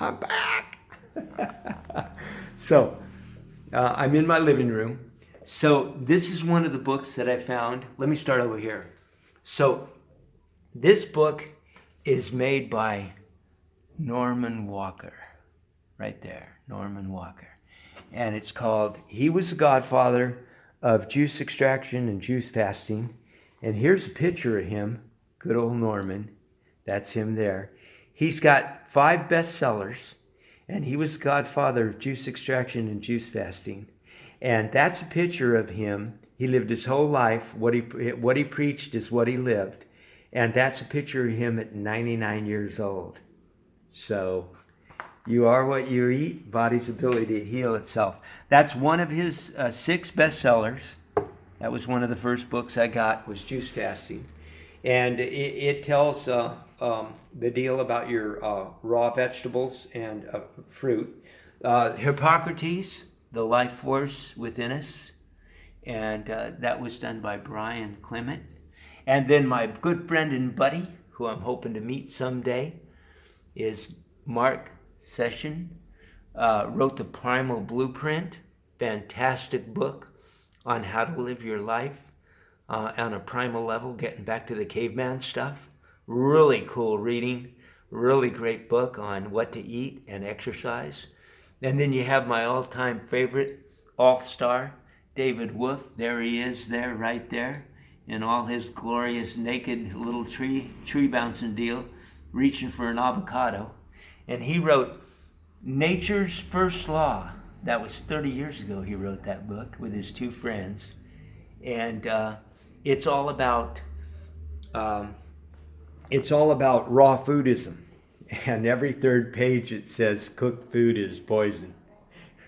I'm back. So, I'm in my living room. So, this is one of the books that I found. Let me start over here. So, this book is made by Norman Walker. Right there, Norman Walker. And it's called, he was the godfather of juice extraction and juice fasting. And here's a picture of him, good old Norman. That's him there. He's got 5 bestsellers, and he was the godfather of juice extraction and juice fasting. And that's a picture of him. He lived his whole life. What he preached is what he lived. And that's a picture of him at 99 years old. So, you are what you eat, body's ability to heal itself. That's one of his 6 bestsellers. That was one of the first books I got, was Juice Fasting. And it tells the deal about your raw vegetables and fruit. Hippocrates, the life force within us. And that was done by Brian Clement. And then my good friend and buddy, who I'm hoping to meet someday, is Mark Session. Wrote the Primal Blueprint, fantastic book on how to live your life on a primal level, getting back to the caveman stuff. Really cool reading, really great book on what to eat and exercise. And then you have my all-time favorite, all-star, David Wolf. There he is there, right there, in all his glorious naked little tree bouncing deal, reaching for an avocado. And he wrote Nature's First Law. That was 30 years ago he wrote that book with his 2 friends. And it's all about raw foodism. And every 3rd page it says cooked food is poison.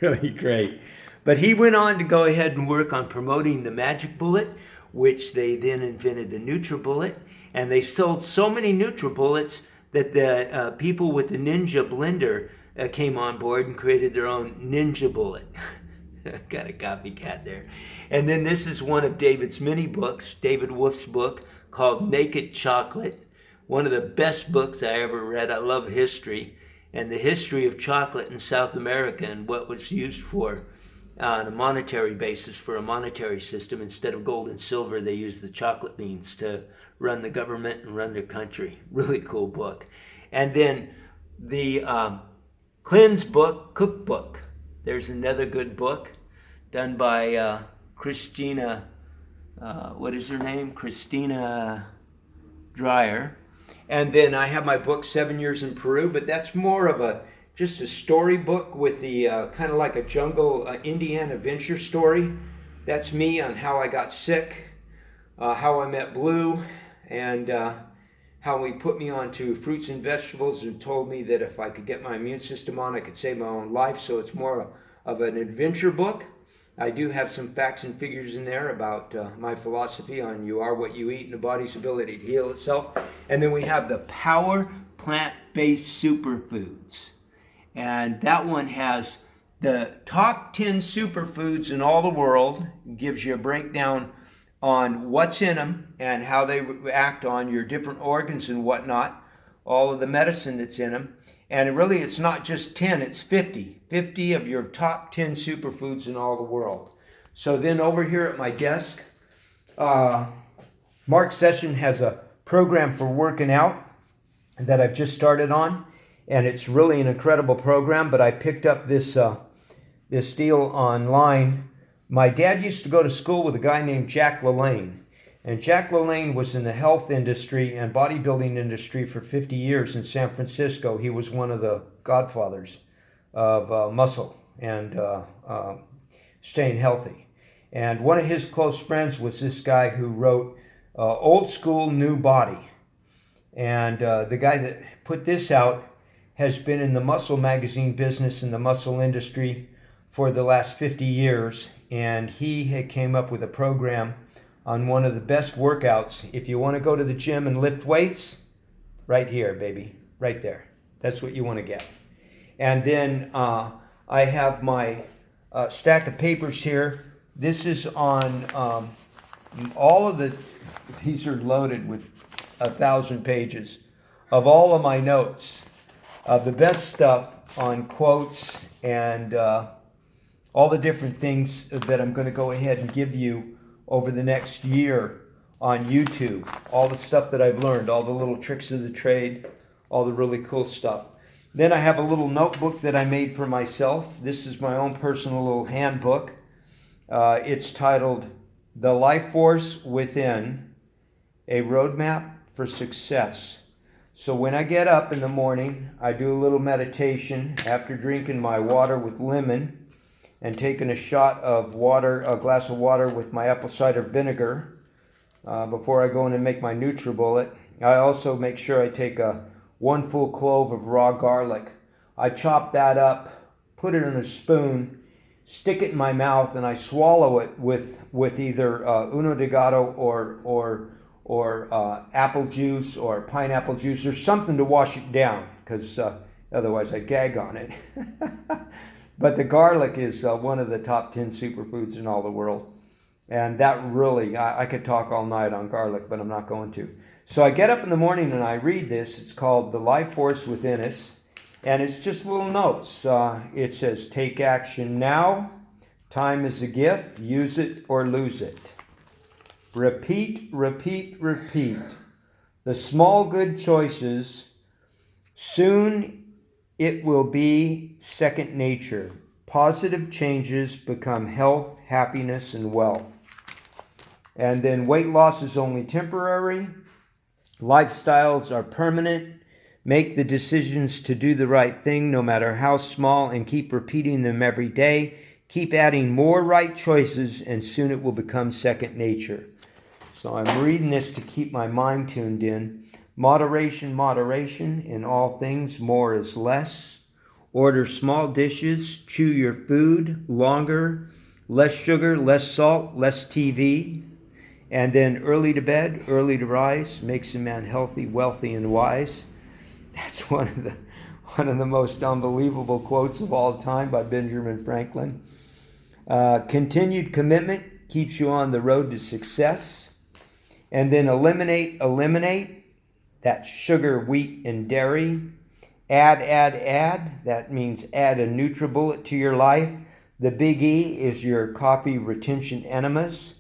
Really great. But he went on to go ahead and work on promoting the Magic Bullet, which they then invented the NutriBullet. And they sold so many NutriBullets that the people with the Ninja blender came on board and created their own Ninja Bullet. Got a copycat there. And then this is one of David's many books, David Wolf's book called Naked Chocolate. One of the best books I ever read. I love history and the history of chocolate in South America and what was used for on a monetary basis for a monetary system. Instead of gold and silver, they used the chocolate beans to run the government and run their country. Really cool book. And then the Cleanse book, cookbook. There's another good book done by Christina, what is her name? Christina Dreyer. And then I have my book, 7 Years in Peru, but that's more of just a story book with the kind of like a jungle Indian adventure story. That's me on how I got sick, how I met Blue, and how he put me onto fruits and vegetables and told me that if I could get my immune system on, I could save my own life. So it's more of an adventure book. I do have some facts and figures in there about my philosophy on you are what you eat and the body's ability to heal itself. And then we have the Power Plant-Based Superfoods. And that one has the top 10 superfoods in all the world. It gives you a breakdown on what's in them and how they act on your different organs and whatnot, all of the medicine that's in them. And really, it's not just 10, it's 50. 50 of your top 10 superfoods in all the world. So then over here at my desk, Mark Session has a program for working out that I've just started on. And it's really an incredible program, but I picked up this deal online. My dad used to go to school with a guy named Jack LaLanne. And Jack LaLanne was in the health industry and bodybuilding industry for 50 years in San Francisco. He was one of the godfathers of muscle and staying healthy. And one of his close friends was this guy who wrote Old School, New Body. And the guy that put this out has been in the muscle magazine business in the muscle industry for the last 50 years. And he had came up with a program on one of the best workouts. If you want to go to the gym and lift weights, right here, baby, right there. That's what you want to get. And then I have my stack of papers here. This is on all of these are loaded with 1,000 pages of all of my notes of the best stuff on quotes and all the different things that I'm going to go ahead and give you over the next year on YouTube. All the stuff that I've learned, all the little tricks of the trade, all the really cool stuff. Then I have a little notebook that I made for myself. This is my own personal little handbook. It's titled The Life Force Within, a Roadmap for Success. So when I get up in the morning, I do a little meditation after drinking my water with lemon and taking a shot of water, a glass of water with my apple cider vinegar before I go in and make my NutriBullet. I also make sure I take 1 full clove of raw garlic. I chop that up, put it in a spoon, stick it in my mouth, and I swallow it with either Uno de Gato or apple juice or pineapple juice or something to wash it down, because otherwise I gag on it. But the garlic is one of the top 10 superfoods in all the world. And that really, I could talk all night on garlic, but I'm not going to. So I get up in the morning and I read this. It's called The Life Force Within Us. And it's just little notes. It says, take action now. Time is a gift. Use it or lose it. Repeat, repeat, repeat. The small good choices. Soon it will be second nature. Positive changes become health, happiness, and wealth. And then weight loss is only temporary. Lifestyles are permanent. Make the decisions to do the right thing, no matter how small, and keep repeating them every day. Keep adding more right choices, and soon it will become second nature. So I'm reading this to keep my mind tuned in. Moderation, moderation in all things. More is less. Order small dishes. Chew your food longer. Less sugar, less salt, less TV. And then early to bed, early to rise makes a man healthy, wealthy, and wise. That's one of the most unbelievable quotes of all time by Benjamin Franklin. Continued commitment keeps you on the road to success. And then eliminate that sugar, wheat, and dairy. Add. That means add a NutriBullet to your life. The big E is your coffee retention enemas.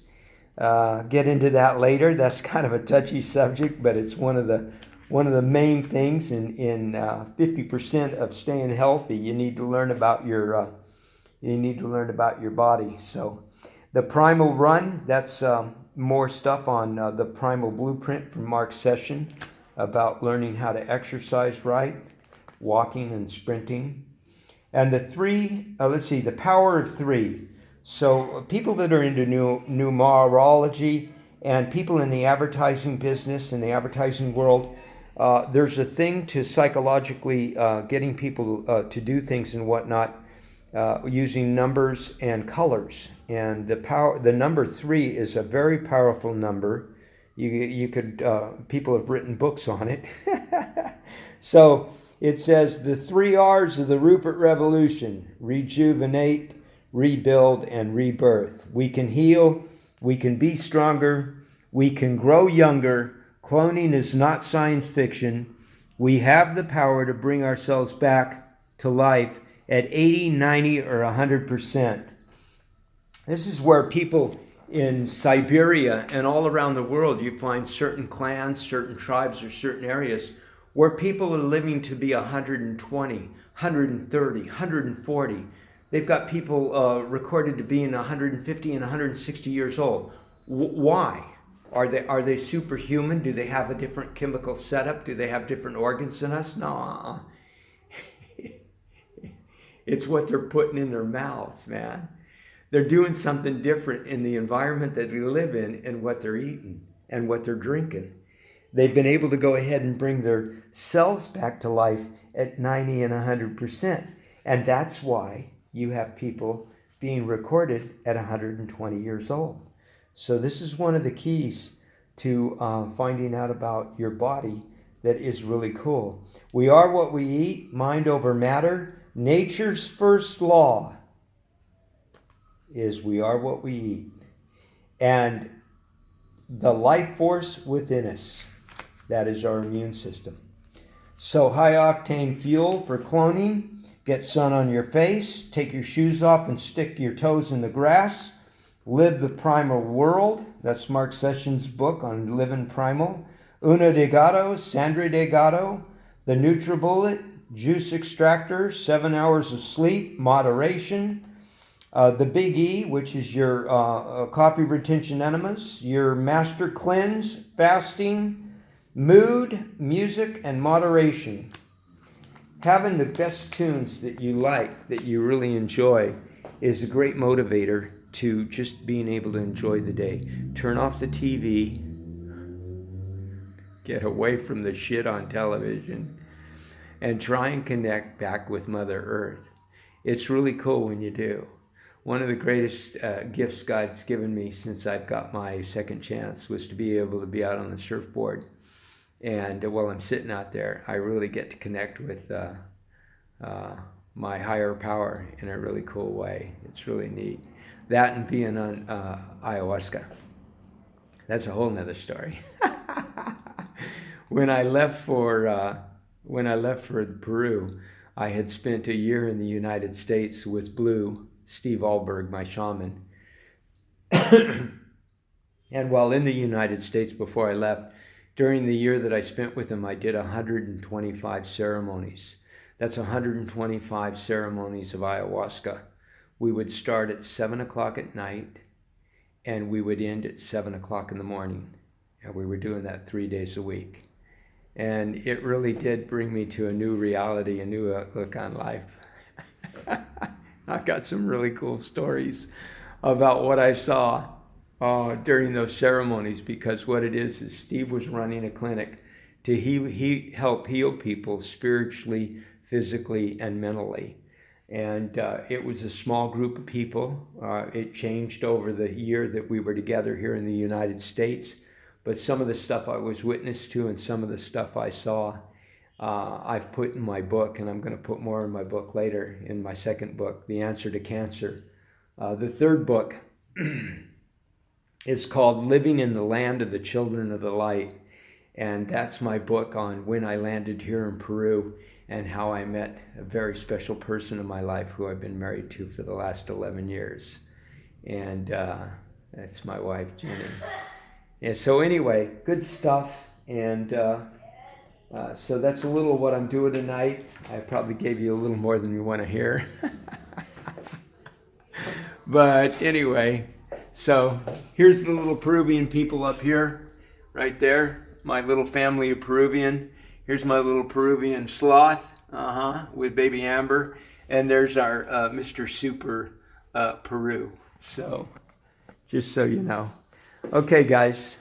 Get into that later. That's kind of a touchy subject, but it's one of the main things in 50% of staying healthy. You need to learn about your body. So the Primal Run, that's more stuff on the Primal Blueprint from Mark Session about learning how to exercise right, walking and sprinting. And the Power of Three. So people that are into numerology and people in the advertising business, in the advertising world, there's a thing to psychologically getting people to do things and whatnot using numbers and colors. And the number 3 is a very powerful number. You could people have written books on it. So it says the 3 R's of the Rupert Revolution: rejuvenate, rebuild, and rebirth. We can heal, we can be stronger, we can grow younger. Cloning is not science fiction. We have the power to bring ourselves back to life at 80, 90, or 100%. This is where people in Siberia and all around the world, you find certain clans, certain tribes, or certain areas where people are living to be 120, 130, 140. They've got people recorded to being 150 and 160 years old. Why? Are they superhuman? Do they have a different chemical setup? Do they have different organs than us? No. It's what they're putting in their mouths, man. They're doing something different in the environment that we live in and what they're eating and what they're drinking. They've been able to go ahead and bring their cells back to life at 90 and 100%. And that's why you have people being recorded at 120 years old. So this is one of the keys to finding out about your body that is really cool. We are what we eat, mind over matter. Nature's first law is we are what we eat. And the life force within us, that is our immune system. So high octane fuel for cloning Get sun on your face, take your shoes off and stick your toes in the grass. Live the Primal World. That's Mark Sessions' book on living primal. Uno de Gato, Sangre de Gato, The NutriBullet, Juice Extractor, 7 hours of sleep, moderation. The Big E, which is your coffee retention enemas, your Master Cleanse, fasting, mood, music, and moderation. Having the best tunes that you like, that you really enjoy, is a great motivator to just being able to enjoy the day. Turn off the TV, get away from the shit on television, and try and connect back with Mother Earth. It's really cool when you do. One of the greatest gifts God's given me since I've got my second chance was to be able to be out on the surfboard. And while I'm sitting out there, I really get to connect with my higher power in a really cool way. It's really neat. That and being on ayahuasca. That's a whole nother story. When I left for Peru, I had spent a year in the United States with Blue, Steve Alberg, my shaman. And while in the United States before I left, during the year that I spent with him, I did 125 ceremonies. That's 125 ceremonies of ayahuasca. We would start at 7 o'clock at night, and we would end at 7 o'clock in the morning. And we were doing that 3 days a week. And it really did bring me to a new reality, a new outlook on life. I've got some really cool stories about what I saw during those ceremonies, because what it is Steve was running a clinic to help heal people spiritually, physically, and mentally. And it was a small group of people. It changed over the year that we were together here in the United States. But some of the stuff I was witness to and some of the stuff I saw, I've put in my book, and I'm going to put more in my book later, in my second book, The Answer to Cancer. The third book is called Living in the Land of the Children of the Light. And that's my book on when I landed here in Peru and how I met a very special person in my life who I've been married to for the last 11 years. And that's my wife, Jenny. And so anyway, good stuff. And so that's a little what I'm doing tonight. I probably gave you a little more than you want to hear. But anyway, so here's the little Peruvian people up here, right there. My little family of Peruvian. Here's my little Peruvian sloth, with baby Amber. And there's our Mr. Super Peru. So, just so you know. Okay, guys.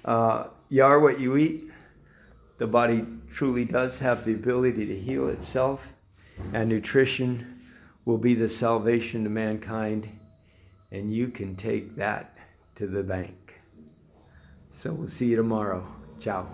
You are what you eat. The body truly does have the ability to heal itself. And nutrition will be the salvation to mankind. And you can take that to the bank. So we'll see you tomorrow. Ciao.